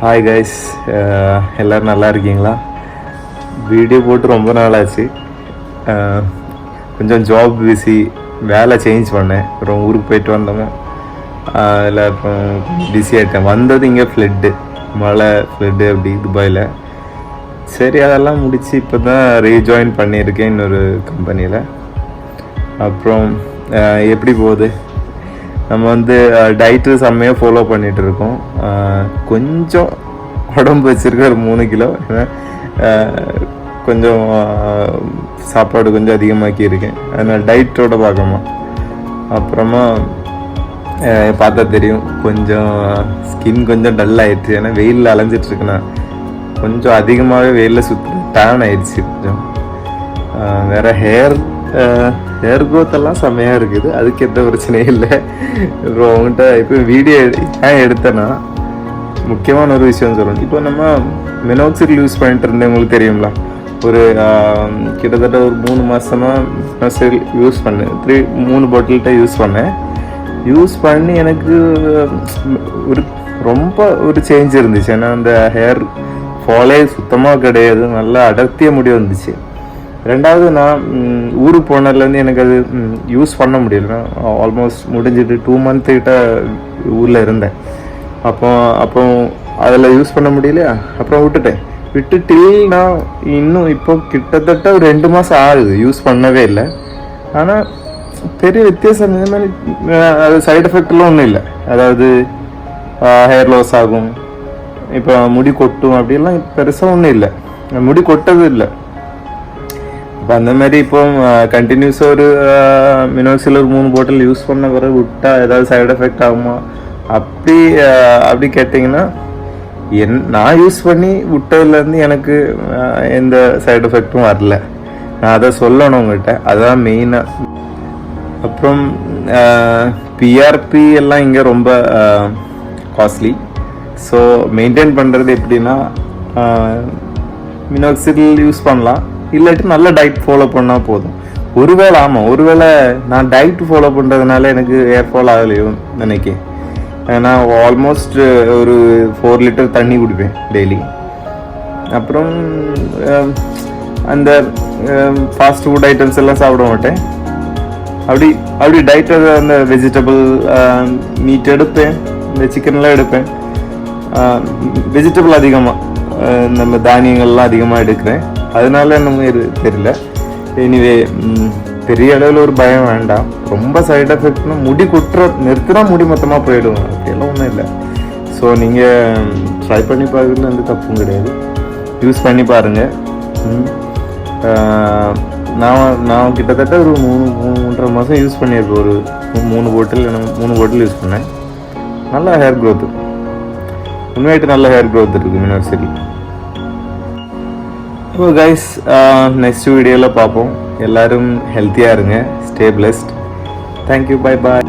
Hi guys, எல்லோரும் நல்லா இருக்கீங்களா? வீடியோ போட்டு ரொம்ப நாள் ஆச்சு. கொஞ்சம் ஜாப் பிஸி, வேலை சேஞ்ச் பண்ணேன். அப்புறம் ஊருக்கு போயிட்டு வந்தோமோ அதில் அப்புறம் பிஸி ஆகிட்டேன். வந்தது இங்கே மழை ஃப்ளட்டு அப்படி துபாயில். சரி, அதெல்லாம் முடித்து இப்போ தான் ரீஜாயின் பண்ணியிருக்கேன் இன்னொரு கம்பெனியில். அப்புறம் எப்படி போகுது? நம்ம டயட்டு செம்மையாக ஃபாலோ பண்ணிகிட்டு இருக்கோம். கொஞ்சம் உடம்பு வச்சுருக்க ஒரு 3 கிலோ. கொஞ்சம் சாப்பாடு கொஞ்சம் அதிகமாக்கி இருக்கேன். அதனால் டயட்டோட பார்க்கணும். அப்புறமா பார்த்தா தெரியும், கொஞ்சம் ஸ்கின் கொஞ்சம் டல் ஆயிடுச்சு. ஏன்னா வெயிலில் அலைஞ்சிட்ருக்குண்ணா. கொஞ்சம் அதிகமாகவே வெயிலில் டேன் ஆயிடுச்சு கொஞ்சம். வேறு ஹேர் க்ரோத் எல்லாம் செம்மையாக இருக்குது, அதுக்கு எந்த பிரச்சனையும் இல்லை. அப்புறம் அவங்ககிட்ட இப்போ வீடியோ ஏன் எடுத்தேன்னா, முக்கியமான ஒரு விஷயம் சொல்லணும். இப்போ நம்ம மினோக்சிடில் யூஸ் பண்ணிட்டு இருந்தேன், உங்களுக்கு தெரியுங்களா? ஒரு கிட்டத்தட்ட ஒரு 3 மாதமாக மினோக்சிடில் யூஸ் பண்ணேன். 3 பாட்டில்கிட்ட யூஸ் பண்ணி எனக்கு ரொம்ப ஒரு சேஞ்ச் இருந்துச்சு. ஏன்னா அந்த ஹேர் ஃபாலே சுத்தமாக கிடையாது, நல்லா அடர்த்திய முடி வந்துச்சு. ரெண்டாவது, நான் ஊருக்கு போனதுலேருந்து எனக்கு அது யூஸ் பண்ண முடியல. ஆல்மோஸ்ட் முடிஞ்சிட்டு 2 மந்த் கிட்ட ஊரில் இருந்தேன். அப்போ அதில் யூஸ் பண்ண முடியலையா, அப்புறம் விட்டுட்டு நான் இன்னும் இப்போ கிட்டத்தட்ட ஒரு 2 மாதம் ஆகுது யூஸ் பண்ணவே இல்லை. ஆனால் பெரிய வித்தியாசம் இந்த மாதிரி அது சைடு எஃபெக்ட்லாம் ஒன்றும் இல்லை. அதாவது ஹேர் லாஸ் ஆகும், இப்போ முடி கொட்டும், அப்படிலாம் பெருசாக ஒன்றும் இல்லை. முடி கொட்டது இல்லை. இப்போ அந்த மாதிரி இப்போ கண்டினியூஸாக ஒரு மினோக்சில் ஒரு 3 பாட்டில் யூஸ் பண்ண பிறகு விட்டா ஏதாவது சைடு எஃபெக்ட் ஆகுமா அப்படி கேட்டிங்கன்னா, நான் யூஸ் பண்ணி விட்டதுலேருந்து எனக்கு எந்த சைடு எஃபெக்டும் வரல. நான் அதை சொல்லணும் உங்கள்கிட்ட, அதுதான் மெயினாக. அப்புறம் பிஆர்பி எல்லாம் இங்கே ரொம்ப காஸ்ட்லி. ஸோ மெயின்டைன் பண்ணுறது எப்படின்னா, மினோக்சிடில் யூஸ் பண்ணலாம், இல்லாட்டி நல்ல டயட் ஃபாலோ பண்ணால் போதும். ஒருவேளை நான் டயட் ஃபாலோ பண்ணுறதுனால எனக்கு ஹேர் ஃபால் ஆகலையோ நினைக்கிறேன். நான் ஆல்மோஸ்ட் ஒரு 4 லிட்டர் தண்ணி குடிப்பேன் டெய்லி. அப்புறம் அந்த ஃபாஸ்ட் ஃபுட் ஐட்டம்ஸ் எல்லாம் சாப்பிட மாட்டேன். அப்படி டயட் அந்த வெஜிடபிள் மீட் எடுப்பேன், இந்த சிக்கன்லாம் எடுப்பேன். வெஜிடபிள் அதிகமாக, நம்ம தானியங்கள்லாம் அதிகமாக எடுக்கிறேன். அதனால என்னமோ இது தெரியல. எனிவே, பெரிய அளவில் ஒரு பயம் வேண்டாம். ரொம்ப சைடு எஃபெக்ட்னா முடி நிறுத்தினா முடி மொத்தமாக போயிடும், அப்படியெல்லாம் ஒன்றும் இல்லை. ஸோ நீங்கள் ட்ரை பண்ணி பார்க்குறது எந்த தப்பும் கிடையாது, யூஸ் பண்ணி பாருங்கள். நான் கிட்டத்தட்ட ஒரு 3.5 மாதம் யூஸ் பண்ணியிருக்கேன். ஒரு 3 பாட்டில் யூஸ் பண்ணேன். நல்ல ஹேர் க்ரோத்து, உண்மையாയിട്ട് நல்ல ஹேர் க்ரோத் இருக்குது மினோக்சிடில். இப்போ கைஸ், நெக்ஸ்ட் வீடியோவில் பார்ப்போம். எல்லோரும் ஹெல்த்தியாக இருங்க. Stay blessed. Thank you. Bye bye.